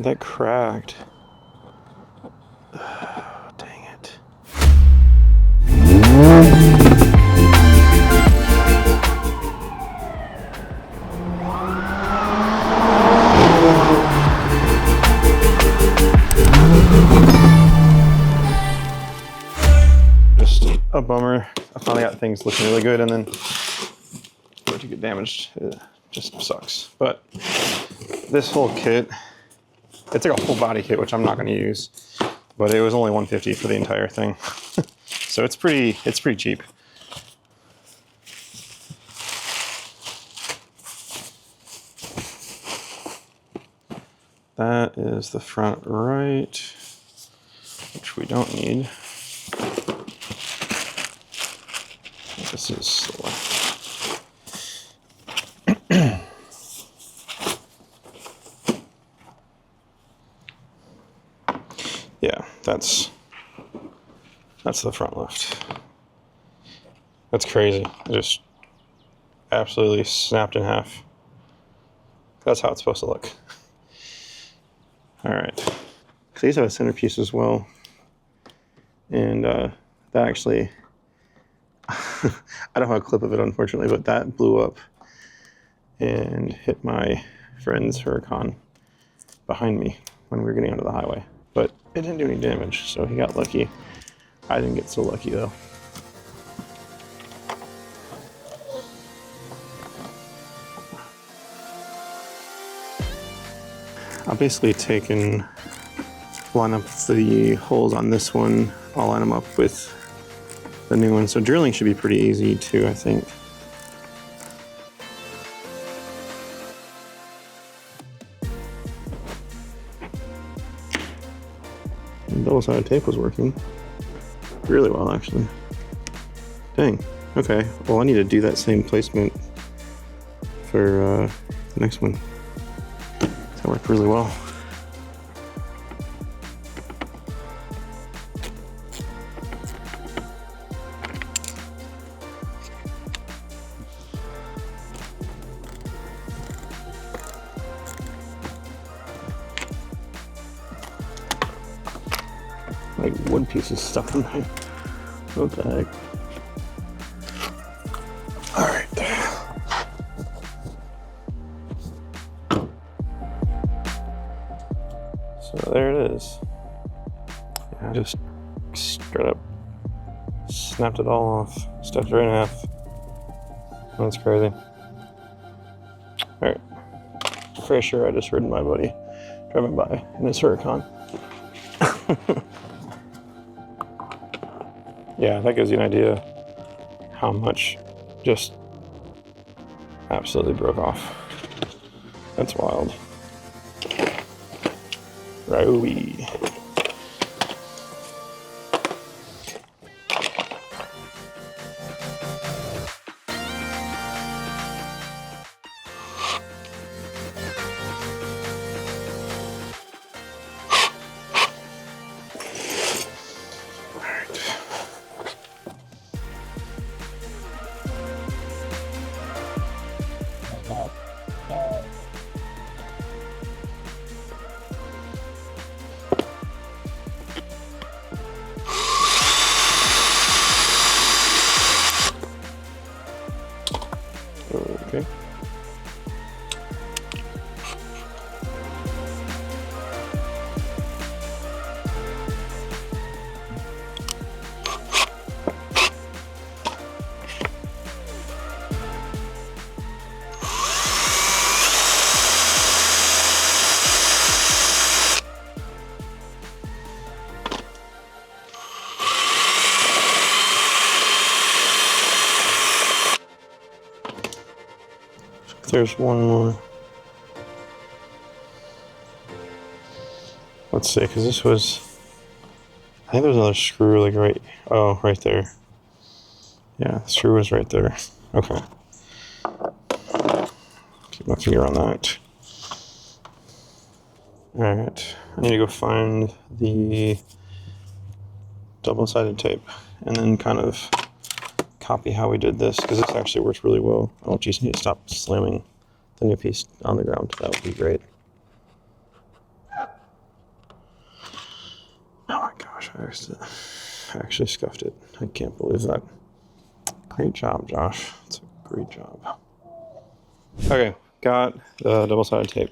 that cracked. Dang it. Just a bummer. I finally got things looking really good, and then to get damaged. It just sucks. But this whole kit, it's like a full body kit, which I'm not going to use, but it was only $150 for the entire thing. So it's pretty cheap. That is the front right, which we don't need. This is the left. Yeah, that's the front left. That's crazy. It just absolutely snapped in half. That's how it's supposed to look. All right. So these have a centerpiece as well, and that actually, I don't have a clip of it unfortunately, but that blew up and hit my friend's Huracan behind me when we were getting onto the highway. But it didn't do any damage, so he got lucky. I didn't get so lucky though. I've basically line up the holes on this one. I'll line them up with the new one. So drilling should be pretty easy too, I think. Double-sided tape was working really well, actually. Dang. Okay. Well, I need to do that same placement for the next one. That worked really well. Like wood pieces stuck in there. What the heck? All right. So there it is. I just straight up snapped it all off. Stuffed it right in half. That's crazy. All right. Pretty sure I just heard my buddy driving by in his Huracan. Yeah, that gives you an idea how much just absolutely broke off. That's wild. Rowie. Okay. There's one more. Let's see, because this was, I think there was another screw like right there. Yeah, the screw was right there. Okay. Keep my finger on that. Alright, I need to go find the double-sided tape and then kind of copy how we did this, because this actually works really well. Oh geez, I need to stop slamming the new piece on the ground. That would be great. fixed it. I actually scuffed it. I can't believe that. Great job, Josh. It's a great job. Okay, got the double-sided tape.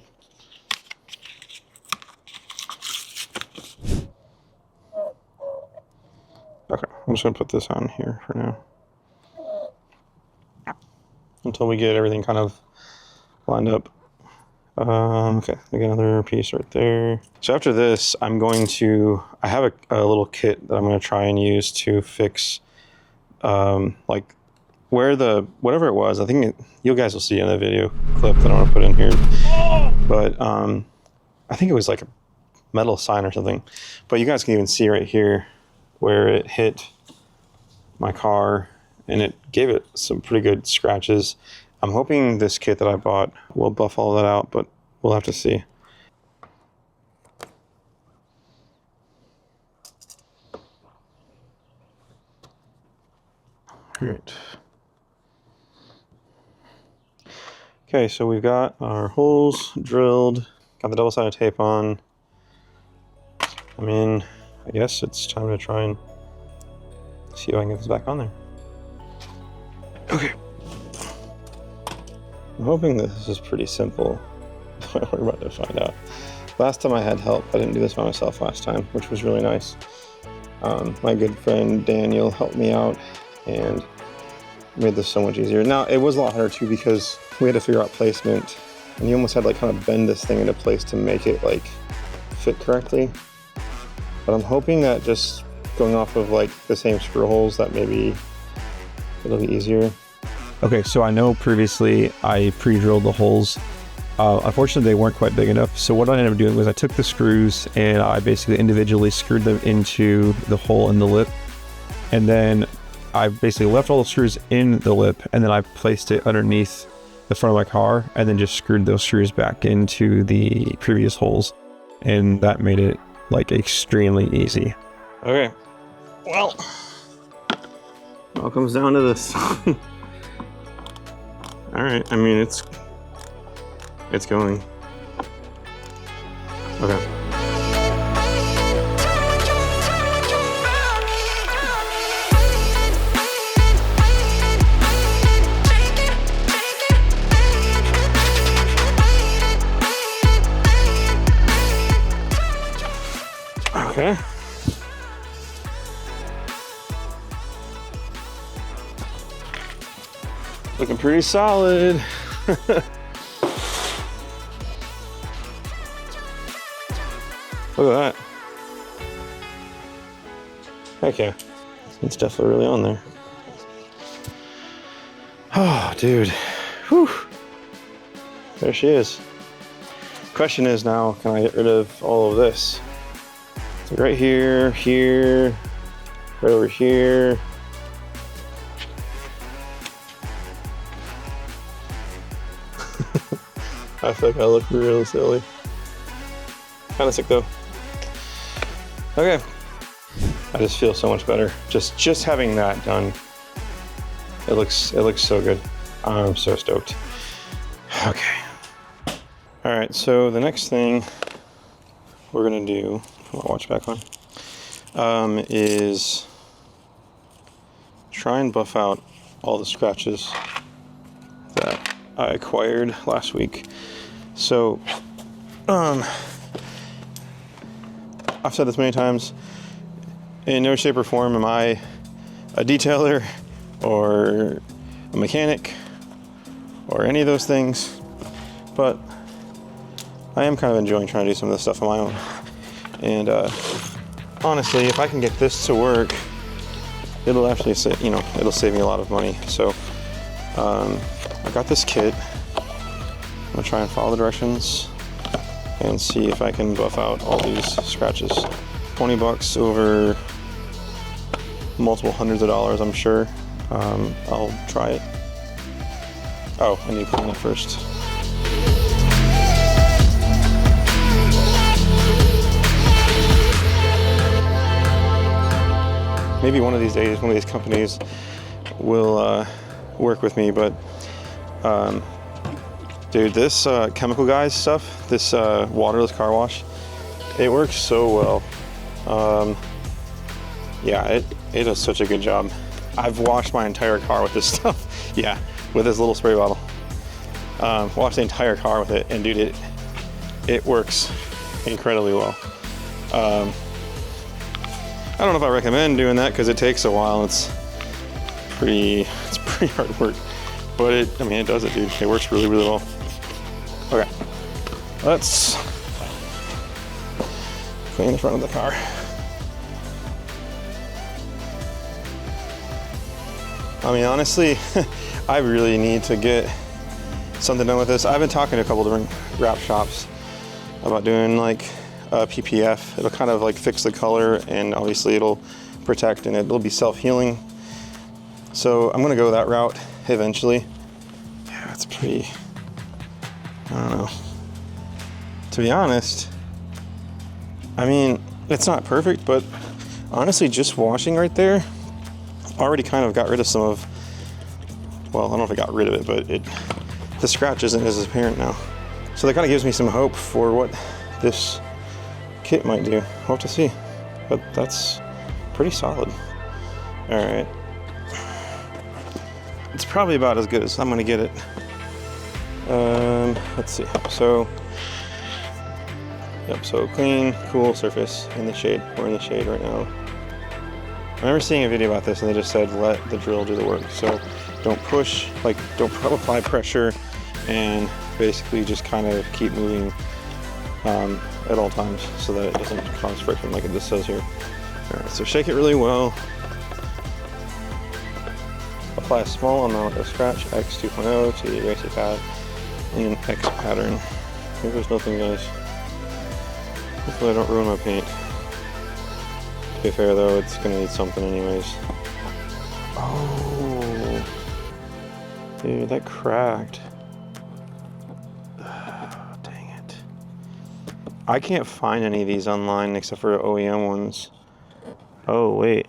Okay, I'm just gonna put this on here for now. Until we get everything kind of lined up. Okay, I got another piece right there. So after this, I have a little kit that I'm gonna try and use to fix, like where whatever it was, I think you guys will see in the video clip that I want to put in here. But I think it was like a metal sign or something. But you guys can even see right here where it hit my car and it gave it some pretty good scratches. I'm hoping this kit that I bought will buff all that out, but we'll have to see. All right. Okay, so we've got our holes drilled, got the double-sided tape on. I mean, I guess it's time to try and see if I can get this back on there. Okay. I'm hoping this is pretty simple, but we're about to find out. Last time I had help, I didn't do this by myself last time, which was really nice. My good friend Daniel helped me out and made this so much easier. Now, it was a lot harder too because we had to figure out placement, and you almost had to like kind of bend this thing into place to make it like fit correctly. But I'm hoping that just going off of like the same screw holes, that maybe it'll be easier. Okay, so I know previously I pre-drilled the holes. Unfortunately, they weren't quite big enough. So what I ended up doing was I took the screws and I basically individually screwed them into the hole in the lip. And then I basically left all the screws in the lip and then I placed it underneath the front of my car and then just screwed those screws back into the previous holes. And that made it like extremely easy. Okay, well, it all comes down to this. All right, I mean, it's going. Okay. Okay. Looking pretty solid. Look at that. Heck yeah. It's definitely really on there. Oh, dude. Whew. There she is. Question is now, can I get rid of all of this? So right here, here, right over here. I feel like I look really silly. Kind of sick though. Okay. I just feel so much better. Just having that done. It looks so good. I'm so stoked. Okay. All right, so the next thing we're gonna do, put my watch back on, is try and buff out all the scratches that I acquired last week. So, I've said this many times, in no shape or form am I a detailer or a mechanic or any of those things, but I am kind of enjoying trying to do some of this stuff on my own. And honestly, if I can get this to work, it'll actually save, it'll save me a lot of money. So I got this kit. I'm gonna try and follow the directions and see if I can buff out all these scratches. $20 over multiple hundreds of dollars, I'm sure. I'll try it. Oh, I need to clean it first. Maybe one of these days, one of these companies will work with me, but dude, this Chemical Guys stuff, this waterless car wash, it works so well. Yeah, it does such a good job. I've washed my entire car with this stuff. Yeah, with this little spray bottle. Washed the entire car with it, and dude, it works incredibly well. I don't know if I recommend doing that because it takes a while. It's pretty hard work, but I mean, it does it, dude. It works really, really well. Okay, let's clean the front of the car. I mean, honestly, I really need to get something done with this. I've been talking to a couple different wrap shops about doing like a PPF. It'll kind of like fix the color, and obviously it'll protect, and it'll be self-healing. So I'm gonna go that route eventually. Yeah, it's pretty, I don't know. To be honest, I mean, it's not perfect, but honestly, just washing right there already kind of got rid of some of, well, I don't know if it got rid of it, but the scratch isn't as apparent now. So that kind of gives me some hope for what this kit might do. We'll have to see, but that's pretty solid. All right. It's probably about as good as I'm gonna get it. Let's see. So, yep, so clean, cool surface in the shade. We're in the shade right now. I remember seeing a video about this, and they just said let the drill do the work. So don't push, like don't apply pressure, and basically just kind of keep moving at all times so that it doesn't cause friction like it just says here. All right, so shake it really well. Apply a small amount of Scratch X 2.0 to the eraser pad in an X pattern. Here goes nothing, guys. Hopefully I don't ruin my paint. To be fair though, it's gonna need something anyways. Oh, dude, that cracked. Dang it. I can't find any of these online except for OEM ones. Oh, wait.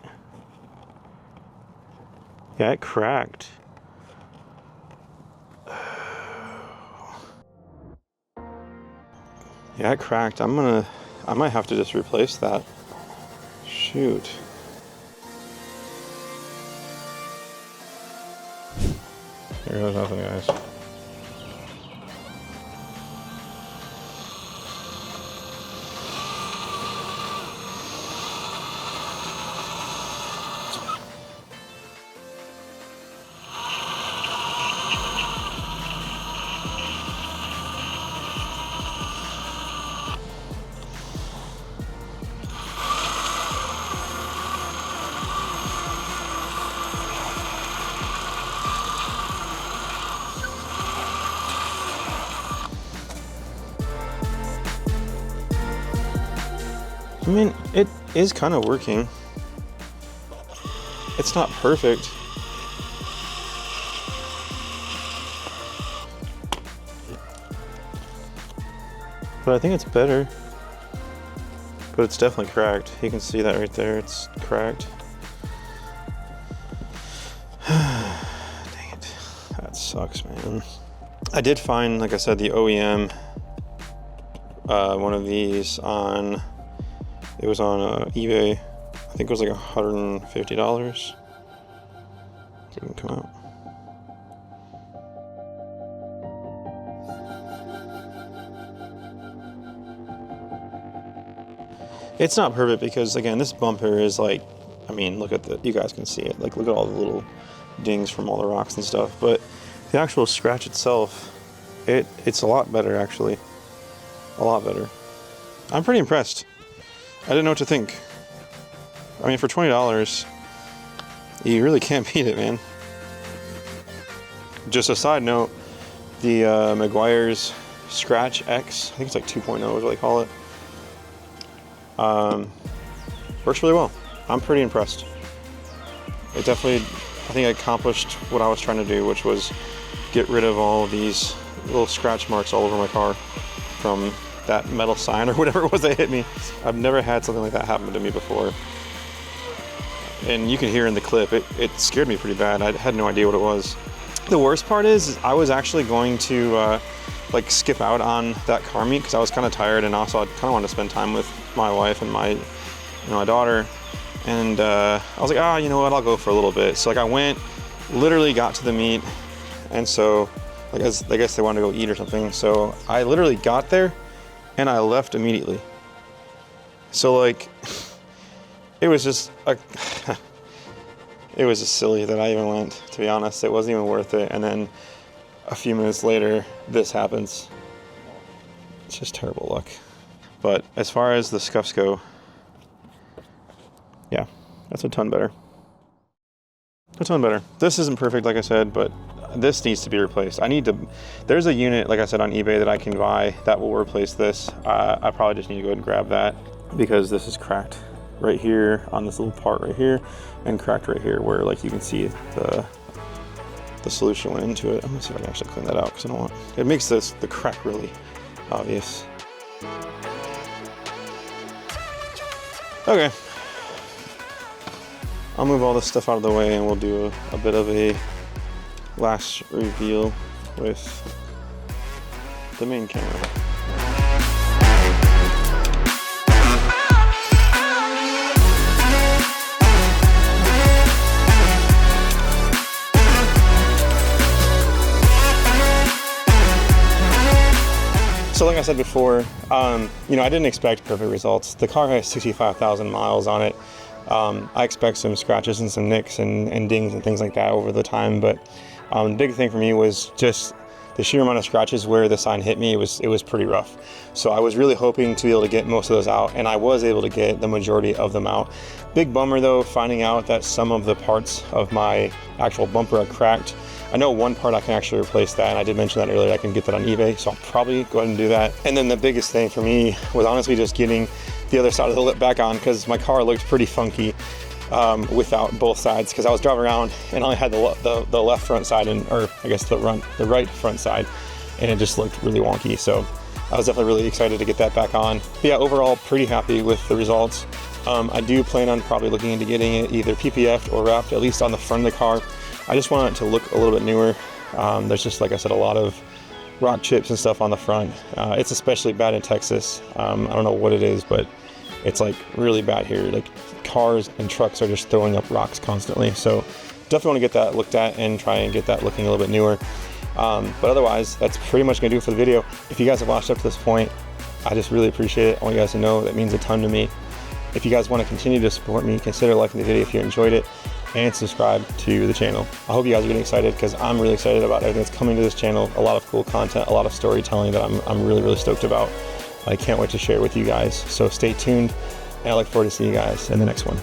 Yeah, it cracked. Yeah, it cracked. I might have to just replace that. Shoot. Here goes nothing, guys. I mean, it is kind of working. It's not perfect. But I think it's better. But it's definitely cracked. You can see that right there. It's cracked. Dang it. That sucks, man. I did find, like I said, the OEM, one of these on, it was on eBay. I think it was like $150. Didn't come out. It's not perfect because, again, this bumper is like, I mean, look at the, you guys can see it. Like, look at all the little dings from all the rocks and stuff. But the actual scratch itself, it's a lot better, actually. A lot better. I'm pretty impressed. I didn't know what to think. I mean, for $20, you really can't beat it, man. Just a side note, the Meguiar's Scratch X, I think it's like 2.0 is what they call it. Works really well. I'm pretty impressed. It definitely, I think I accomplished what I was trying to do, which was get rid of all of these little scratch marks all over my car from that metal sign or whatever it was that hit me. I've never had something like that happen to me before. And you can hear in the clip, it scared me pretty bad. I had no idea what it was. The worst part is I was actually going to like skip out on that car meet because I was kind of tired, and also I kind of wanted to spend time with my wife and my daughter. and I was like, ah, you know what, I'll go for a little bit. So like I went, literally got to the meet, and so like I guess they wanted to go eat or something. So I literally got there and I left immediately. So like it was just it was just silly that I even went, to be honest. It wasn't even worth it. And then a few minutes later, this happens. It's just terrible luck. But as far as the scuffs go, yeah, that's a ton better. A ton better. This isn't perfect, like I said, but this needs to be replaced. There's a unit, like I said, on eBay that I can buy that will replace this. I probably just need to go ahead and grab that because this is cracked right here on this little part right here, and cracked right here where like you can see the solution went into it. I'm gonna see if I can actually clean that out because I don't want, it makes the crack really obvious. Okay, I'll move all this stuff out of the way and we'll do a bit of a last reveal with the main camera. So like I said before, you know, I didn't expect perfect results. The car has 65,000 miles on it. I expect some scratches and some nicks and dings and things like that over the time, but the big thing for me was just the sheer amount of scratches where the sign hit me. It was pretty rough. So I was really hoping to be able to get most of those out, and I was able to get the majority of them out. Big bummer though, finding out that some of the parts of my actual bumper are cracked. I know one part I can actually replace that, and I did mention that earlier. I can get that on eBay, so I'll probably go ahead and do that. And then the biggest thing for me was honestly just getting the other side of the lip back on, because my car looked pretty funky without both sides, because I was driving around and I only had the left front side, or I guess the right front side, and it just looked really wonky. So I was definitely really excited to get that back on. But yeah, overall pretty happy with the results. I do plan on probably looking into getting it either PPF'd or wrapped, at least on the front of the car. I just want it to look a little bit newer. There's just, like I said, a lot of rock chips and stuff on the front. It's especially bad in Texas. I don't know what it is, but it's like really bad here. Like cars and trucks are just throwing up rocks constantly. So definitely want to get that looked at and try and get that looking a little bit newer. But otherwise, that's pretty much gonna do it for the video. If you guys have watched up to this point, I just really appreciate it. I want you guys to know that means a ton to me. If you guys want to continue to support me, consider liking the video if you enjoyed it, and subscribe to the channel. I hope you guys are getting excited, because I'm really excited about everything that's coming to this channel. A lot of cool content, a lot of storytelling that I'm really, really stoked about. I can't wait to share with you guys. So stay tuned, and I look forward to seeing you guys in the next one.